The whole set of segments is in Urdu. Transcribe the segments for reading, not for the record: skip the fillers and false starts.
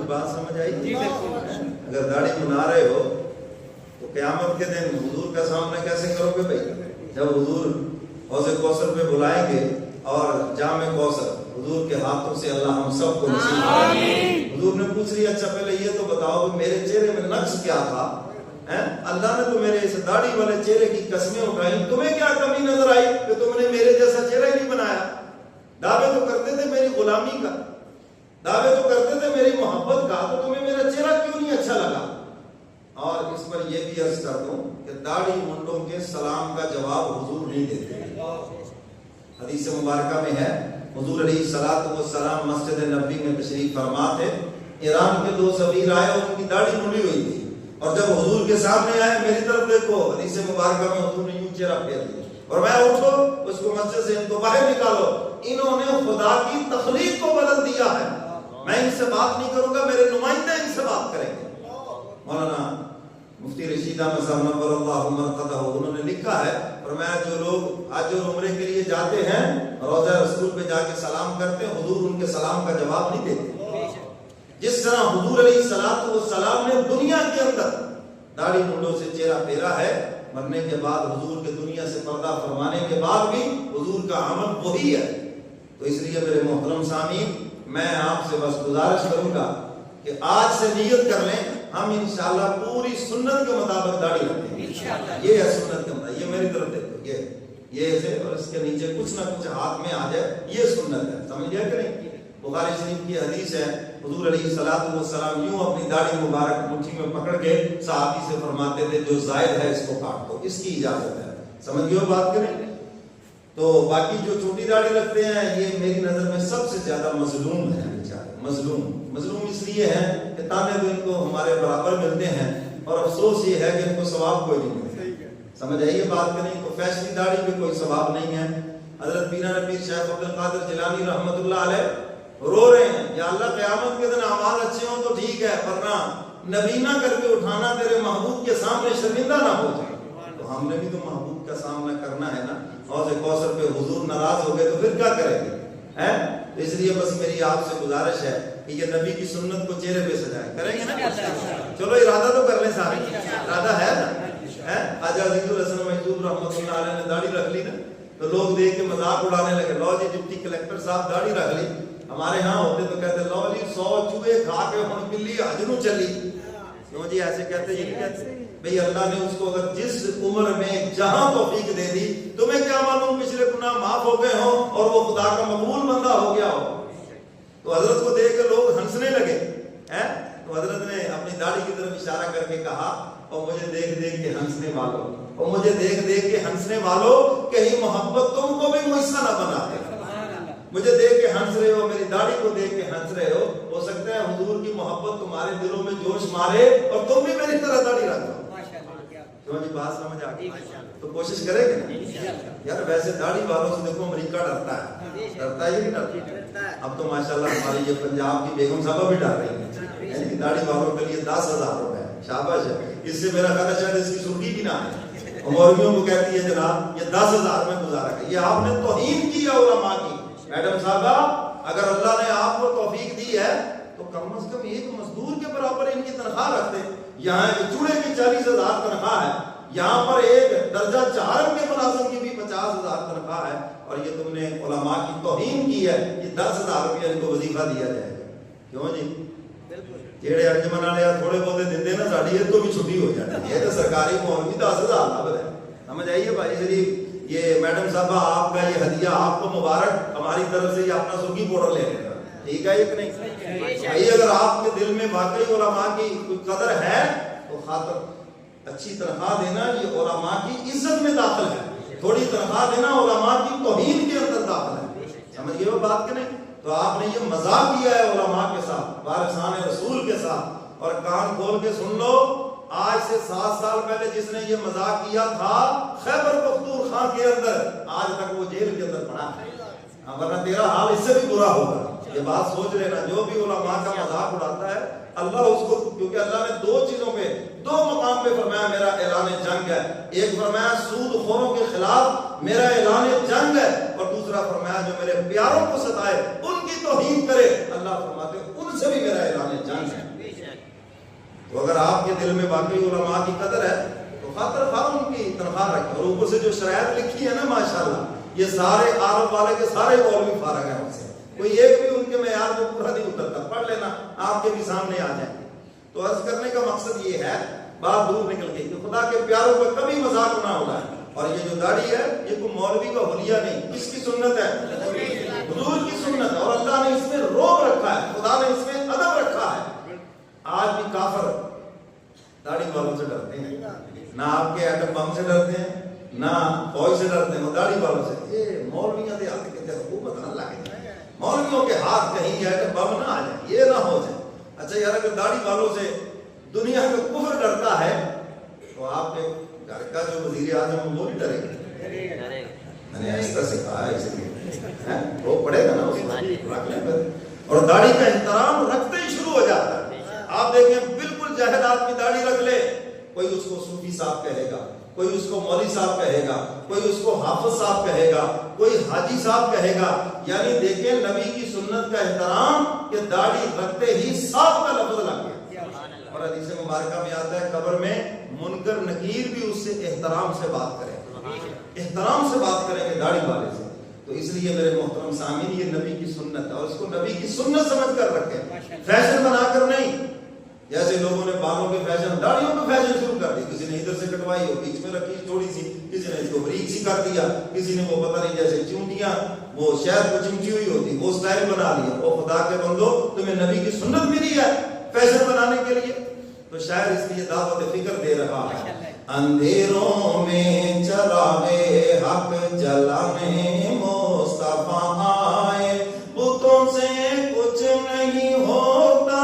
بات سمجھ آئی؟ اگر داڑھی بنا رہے ہو تو قیامت کے دن حضور کا سامنا کیسے کرو گے بھائی؟ جب حضور حوض کوثر پہ بلائیں گے اور جام کوثر حضور کے ہاتھوں سے اللہ ہم سب کو نصیب کرے۔ حضور نے پوچھ لیا اچھا پہلے یہ تو بتاؤ کہ میرے چہرے میں نقص کیا تھا؟ اللہ نے تو میرے اس داڑھی والے چہرے کی قسمیں اٹھائی، تمہیں کیا کمی نظر آئی کہ تم نے میرے جیسا چہرہ ہی نہیں بنایا؟ دعوے تو کرتے تھے میری غلامی کا، دعوے تو کرتے تھے میری محبت کا، تو تمہیں میرا چہرہ کیوں نہیں اچھا لگا؟ اور اس پر یہ بھی عرض کر دوں کہ داڑھی منڈوں کے سلام کا جواب حضور نہیں دیتے۔ حدیث مبارکہ میں ہے حضور علیہ الصلوۃ والسلام مسجد نبوی میں تشریف فرما تھے، ایران کے دو سفیر آئے اور ان کی داڑھی منڈی ہوئی تھی، اور جب حضور کے سامنے آئے میری طرف دیکھو، حدیث مبارکہ میں حضور نے یوں چہرہ پھیر دیا اور میں اٹھو اس کو مسجد سے ان کو باہر نکالو، انہوں نے خدا کی تخلیق کو بدل دیا ہے، میں ان سے بات نہیں کروں گا، میرے نمائندے ان سے بات کریں گے۔ مولانا مفتی رشید احمد صاحب نور اللہ مرقدہ انہوں نے لکھا ہے، فرمایا جو لوگ حج اور عمرے کے لیے جاتے ہیں روضہ رسول پہ جا کے سلام کرتے ہیں، حضور ان کے سلام کا جواب نہیں دیتے۔ جس طرح حضور علیہ الصلوۃ والسلام نے دنیا کے اندر داڑھی منڈوں سے چہرہ پھیرا ہے، مرنے کے بعد حضور کے دنیا سے پردہ فرمانے کے بعد بھی حضور کا عمل وہی ہے۔ تو اس لیے میرے محترم سامعین، میں آپ سے بس گزارش کروں گا کہ آج سے نیت کر لیں ہم انشاءاللہ پوری سنت کے مطابق داڑھی رکھیں گے، یہ ہے سنت کے مطابق، یہ میری طرف دیکھو، یہ ایسے اور اس کے نیچے کچھ نہ کچھ ہاتھ میں آ جائے، یہ سنت ہے، سمجھ گیا کہ نہیں؟ بخاری شریف کی حدیث ہے، حضور علیہ الصلوۃ والسلام یوں اپنی داڑھی مبارک مٹھی میں پکڑ کے صحابی سے فرماتے تھے جو زائد ہے اس کو کاٹ دو، اس کی اجازت ہے، سمجھ گئے ہو بات کہ نہیں؟ تو باقی جو چھوٹی داڑھی رکھتے ہیں یہ میری نظر میں سب سے زیادہ مظلوم ہے، مظلوم اس لیے ہے کہ تانے تو ان کو ہمارے برابر ملتے ہیں اور افسوس یہ ہے کہ ان کو ثواب کوئی نہیں ملتا، سمجھ آئیے بات کہ نہیں؟ تو فیشنی داڑھی پہ کوئی ثواب نہیں ہے۔ حضرت پیرانہ پیر شیخ عبد القادر جیلانی رحمۃ اللہ علیہ رو رہے ہیں، یا اللہ قیامت کے دن اعمال اچھے ہوں تو ٹھیک ہے، ورنہ نبینا کر کے اٹھانا تیرے محبوب کے سامنے شرمندہ نہ ہو جائے۔ تو ہم نے بھی تو محبوب کا سامنا کرنا ہے نا، حوض کوثر پہ حضور ناراض ہو گئے تو پھر کیا کریں گے؟ اس لیے بس میری آپ سے گزارش ہے کہ یہ نبی کی سنت کو چہرے پہ سجائیں، کریں گے نا؟ چلو ارادہ تو کر لیں سارے، ارادہ ہے نا؟ خواجہ عزیز الحسن محجوب رحمۃ اللہ علیہ نے داڑھی رکھ لی نا، تو لوگ دیکھ کے مذاق اڑانے لگے، لو جی ڈپٹی کلیکٹر صاحب داڑھی رکھ لی، ہمارے ہاں ہوتے تو کہتے لو جی 100 چوہے کھا کے ہن بلی حجنو چلی، کیوں جی ایسے کہتے؟ یہ نہیں کہتے بھئی اللہ نے اس کو اگر جس عمر میں جہاں توفیق دے دی، تمہیں کیا معلوم پچھلے گناہ معاف ہو گئے ہوں اور وہ خدا کا مقبول بندہ ہو گیا ہو۔ تو حضرت کو دیکھ کے لوگ ہنسنے لگے، تو حضرت نے اپنی داڑھی کی طرف اشارہ کر کے کہا، اور مجھے دیکھ دیکھ کے ہنسنے والوں، اور مجھے دیکھ دیکھ کے ہنسنے والوں، کہیں محبت تم کو بھی مجھ نہ بنا دے۔ مجھے دیکھ کے ہنس رہے ہو، میری داڑھی کو دیکھ کے ہنس رہے ہو سکتا ہے حضور کی محبت تمہارے دلوں میں جوش مارے اور تم بھی میری طرح داڑھی رکھو۔ کیوں جی بات سمجھ آ گئی؟ تو کوشش کریں گے یار، ویسے داڑھی والوں سے دیکھو امریکہ ڈرتا ہے، ڈرتا ہے یا نہیں ڈرتا؟ اب تو ماشاءاللہ ہماری یہ پنجاب کی بیگم صاحبہ بھی ڈر رہی ہیں، یعنی داڑھی والوں کے لیے 10,000 روپے، شاباش ہے، اس سے میرا خیال ہے شاید اس کی سرخی بھی نہ ہے، مولویوں کو کہتی ہے جناب یہ 10,000 میں گزارا ہے، یہ آپ نے توہین کی ہے علماء کی۔ میڈم صاحبہ اگر اللہ نے آپ کو توفیق دی ہے تو کم از کم ایک مزدور کے برابر ان کی تنخواہ رکھتے، یہاں ایک چوڑے کی 40,000 تنخواہ ہے، یہاں پر ایک درجہ چارم کے ملازم کی بھی 50,000 تنخواہ ہے، اور یہ تم نے علماء کی توہین کی ہے، یہ 10,000 روپیہ ان کو وظیفہ دیا جائے گا۔ کیوں جی؟ جیڑے انجمن والے تھوڑے بہت دیندے نا، ساڈی یہ تو بھی چھٹی ہو جاتی ہے، تو سرکاری مولوی 10,000 نہ ہے، سمجھ آئیے بھائی شریف؟ یہ میڈم صاحبہ آپ کا یہ ہدیہ آپ کو مبارک، ہماری طرف سے یہ اپنا سرخی پاؤڈر لے لینا، ٹھیک ہے کہ نہیں؟ بھائی اگر آپ کے دل میں واقعی علماء کی کوئی قدر ہے تو خاطر اچھی تنخواہ دینا یہ علماء کی عزت میں داخل ہے، تھوڑی تنخواہ دینا علماء کی توہین کے اندر داخل ہے، سمجھ گئے وہ بات کہ نہیں؟ تو آپ نے یہ مذاق کیا ہے علماء کے ساتھ، وارثان رسول کے ساتھ، اور کان کھول کے سن لو، آج سے 7 سال پہلے جس نے یہ مذاق کیا تھا خیبر پختونخوا کے اندر، آج تک وہ جیل کے اندر پڑا ہے، ورنہ تیرا حال اس سے بھی برا ہوگا۔ یہ بات سوچ لینا، جو بھی علماء کا مذاق اڑاتا ہے اللہ اس کو، کیونکہ اللہ نے 2 چیزوں پہ 2 مقام پہ فرمایا میرا اعلان جنگ ہے، ایک فرمایا سود خوروں کے خلاف میرا اعلان جنگ ہے، اور دوسرا فرمایا جو میرے پیاروں کو ستائے ان کی توہین کرے، اللہ فرماتے ان سے بھی میرا اعلان جنگ نہیں ہے. تو اگر آپ کے دل میں واقعی علماء کی قدر ہے تو خاطر خواہ ان کی تنخواہ رکھیں. اور اوپر سے جو شرائط لکھی ہے نا ماشاءاللہ, یہ سارے عرب والے کے سارے مولوی فارغ ہیں ان سے, کوئی ایک بھی ان کے معیار میں پورا نہیں اترتا. پڑھ لینا, آپ کے بھی سامنے آ جائیں. تو عرض کرنے کا مقصد یہ ہے, بات دور نکل گئی, کہ خدا کے پیاروں کو کبھی مذاق نہ ہونا ہے. اور یہ جو داڑھی ہے یہ کوئی مولوی کا حلیہ نہیں, کس کی سنت ہے؟ حضور کی سنت ہے. اور اللہ نے اس میں روب رکھا ہے, خدا نے اس میں ادب رکھا ہے. آج بھی کافر داڑھی والوں سے ڈرتے ہیں, نہ آپ کے ایٹم بم سے ڈرتے ہیں, نہ فوج سے ڈرتے ہیں, وہ داڑھی والوں سے. یہ مولویاں دے ہاتھ کے حکومت نہ لگے, مولویوں کے ہاتھ کہیں ایٹم بم نہ آ جائے, یہ نہ ہو جائے. اچھا یار, اگر داڑھی والوں سے دنیا کا کفر ڈرتا ہے تو آپ کے گھر کا جو وزیر اعظم وہ بھی ڈرے گا. میں نے ایسا سکھایا ہے, اس لیے وہ پڑے گا نا اس کو رکھ لیں پھر. اور داڑھی کا احترام رکھتے ہی شروع ہو جاتا ہے. آپ دیکھیں بالکل جاہل آدمی داڑھی رکھ لے, کوئی اس کو صوفی صاحب کہے گا, کوئی اس کو مولوی صاحب کہے گا, کوئی اس کو حافظ صاحب کہے گا, کوئی حاجی صاحب کہے گا. یعنی دیکھیں نبی کی سنت کا احترام کہ داڑھی رکھتے ہی صاحب کا لفظ لگ گیا. اور حدیث مبارکہ میں آتا ہے قبر میں منکر نکیر بھی اس سے احترام سے بات کریں, احترام سے بات کریں گے داڑھی والے سے. تو اس لیے میرے محترم سامعین, یہ نبی کی سنت ہے اور اس کو نبی کی سنت سمجھ کر رکھیں, فیشن بنا کر نہیں. جیسے لوگوں نے بالوں کے فیشن, داڑھیوں کے فیشن شروع کر دی. کسی نے ادھر سے کٹوائی ہو, بیچ میں رکھی تھوڑی سی, کسی نے اس کو بریک سی کر دیا, کسی نے وہ پتہ نہیں جیسے چونٹیاں وہ شہد کو چمٹی ہوئی ہوتی وہ سٹائل بنا لیا. وہ خدا کے بندو, تمہیں نبی کی سنت ملی ہے فیشن بنانے کے لیے. تو شاعر اس لیے دعوت فکر دے رہا ہے, اندھیروں میں چراغے حق جلانے مصطفیٰ آئے, بتوں سے کچھ نہیں ہوتا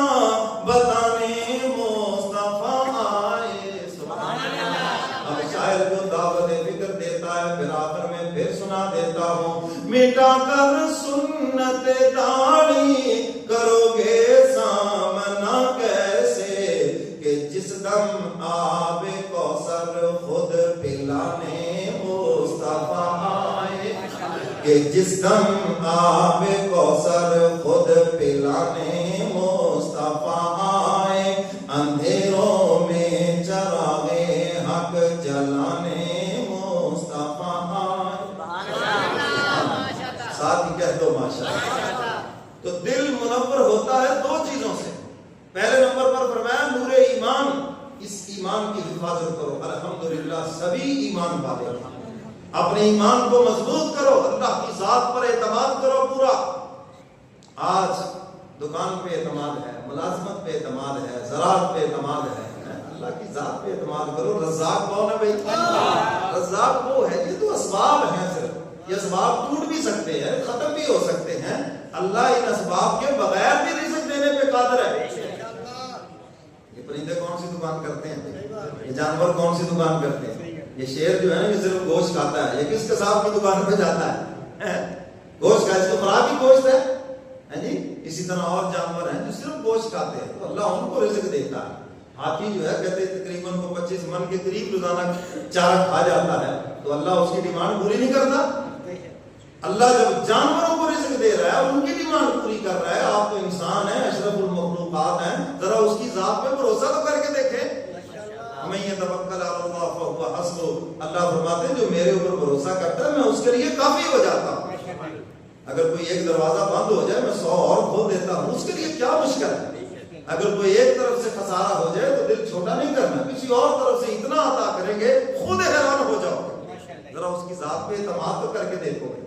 بتانے مصطفیٰ آئے. سبحان اللہ. اب شاعر کو دعوت فکر دیتا ہے, پھر آخر میں پھر سنا دیتا ہوں, مٹا کر سنت داڑھی کرو گے سامنا کیسے, کہ جس دم آب کوثر خود پلانے مصطفیٰ آئے, کہ جس دم آب کوثر خود پلانے مصطفیٰ آئے, اندھیروں میں چراغے حق جلانے مصطفیٰ آئے. ساتھ ہی کہہ دو ماشاءاللہ. تو دل منور ہوتا ہے دو چیزوں سے. پہلے نمبر پر فرمایا نور ایمان, اس ایمان کی حفاظت کرو. الحمدللہ سبھی ایمان والے اپنے ایمان کو مضبوط کرو, اللہ کی ذات پر اعتماد کرو پورا. آج دکان پہ اعتماد ہے, ملازمت پہ اعتماد ہے, زراعت پہ اعتماد ہے, اللہ کی ذات پہ اعتماد کرو. رزاق کون ہے بھائی؟ رزاق وہ ہے. یہ تو اسباب ہیں, صرف یہ اسباب ٹوٹ بھی سکتے ہیں, ختم بھی ہو سکتے ہیں. اللہ ان اسباب کے بغیر بھی رزق دینے پہ قادر ہے. یہ پرندے کون سی دکان کرتے ہیں؟ یہ جانور کون سی دکان کرتے ہیں؟ یہ شیر جو ہے نا یہ صرف گوشت کھاتا ہے, یہ کس قصاب کی دکان پہ جاتا ہے؟ گوشت کا, اس کو خوراک ہی گوشت ہے جی. اسی طرح اور جانور ہیں جو صرف گوشت کھاتے ہیں, تو اللہ ان کو رزق دیتا ہے. ہاتھی جو ہے کہتے ہیں تقریباً وہ 25 من کے قریب روزانہ چارہ کھا جاتا ہے, تو اللہ اس کی ڈیمانڈ پوری نہیں کرتا. اللہ جب جانوروں کو رزق دے رہا ہے, ان کی ڈیمانڈ پوری کر رہا ہے. آپ تو انسان ہیں, اشرف المخلوقات ہیں, ذرا اس کی ذات پہ بھروسہ تو کر کے دیکھیں. میں یہ توکل علی اللہ فہو حسبہ, اللہ فرماتے ہیں جو میرے اوپر بھروسہ کرتا ہے میں اس کے لیے کافی ہو جاتا ہوں. اگر کوئی ایک دروازہ بند ہو جائے میں 100 اور کھول دیتا ہوں, اس کے لیے کیا مشکل ہے. اگر کوئی ایک طرف سے خسارہ ہو جائے تو دل چھوٹا نہیں کرنا, کسی اور طرف سے اتنا عطا کریں گے خود حیران ہو جاؤ گے. ذرا اس کی ذات پہ اعتماد تو کر کے دیکھو گے.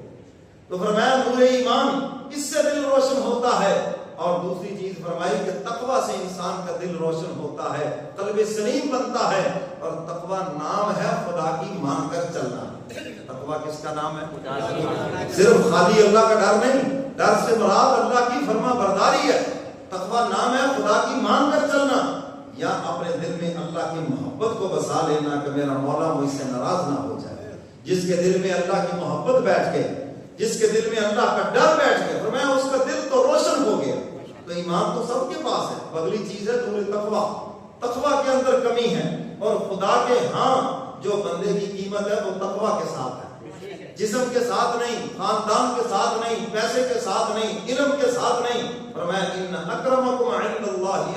تو فرمایا نور ایمان, اس سے دل روشن ہوتا ہے. اور دوسری چیز فرمائی کہ تقوی سے انسان کا دل روشن ہوتا ہے, قلب سلیم بنتا ہے. اور تقوی نام ہے خدا کی مان کر چلنا. تقوی کس کا نام ہے؟ صرف خالی اللہ کا ڈر نہیں, ڈر سے مراد اللہ کی فرما برداری ہے. تقوی نام ہے خدا کی مان کر چلنا, یا اپنے دل میں اللہ کی محبت کو بسا لینا کہ میرا مولا مجھ سے ناراض نہ ہو جائے. جس کے دل میں اللہ کی محبت بیٹھ گئی, جس کے دل میں اللہ کا ڈر بیٹھ گیا, فرمایا اس کا دل تو روشن ہو گیا. تو ایمان تو سب کے پاس ہے, اگلی چیز ہے نور تقوی. تقوی کے اندر کمی ہے, اور خدا کے ہاں جو بندے کی قیمت ہے وہ تقوی کے ساتھ ہے, جسم کے ساتھ نہیں, خاندان کے ساتھ نہیں, پیسے کے ساتھ نہیں, علم کے ساتھ نہیں. فرمایا ان اکرمکم عند اللہ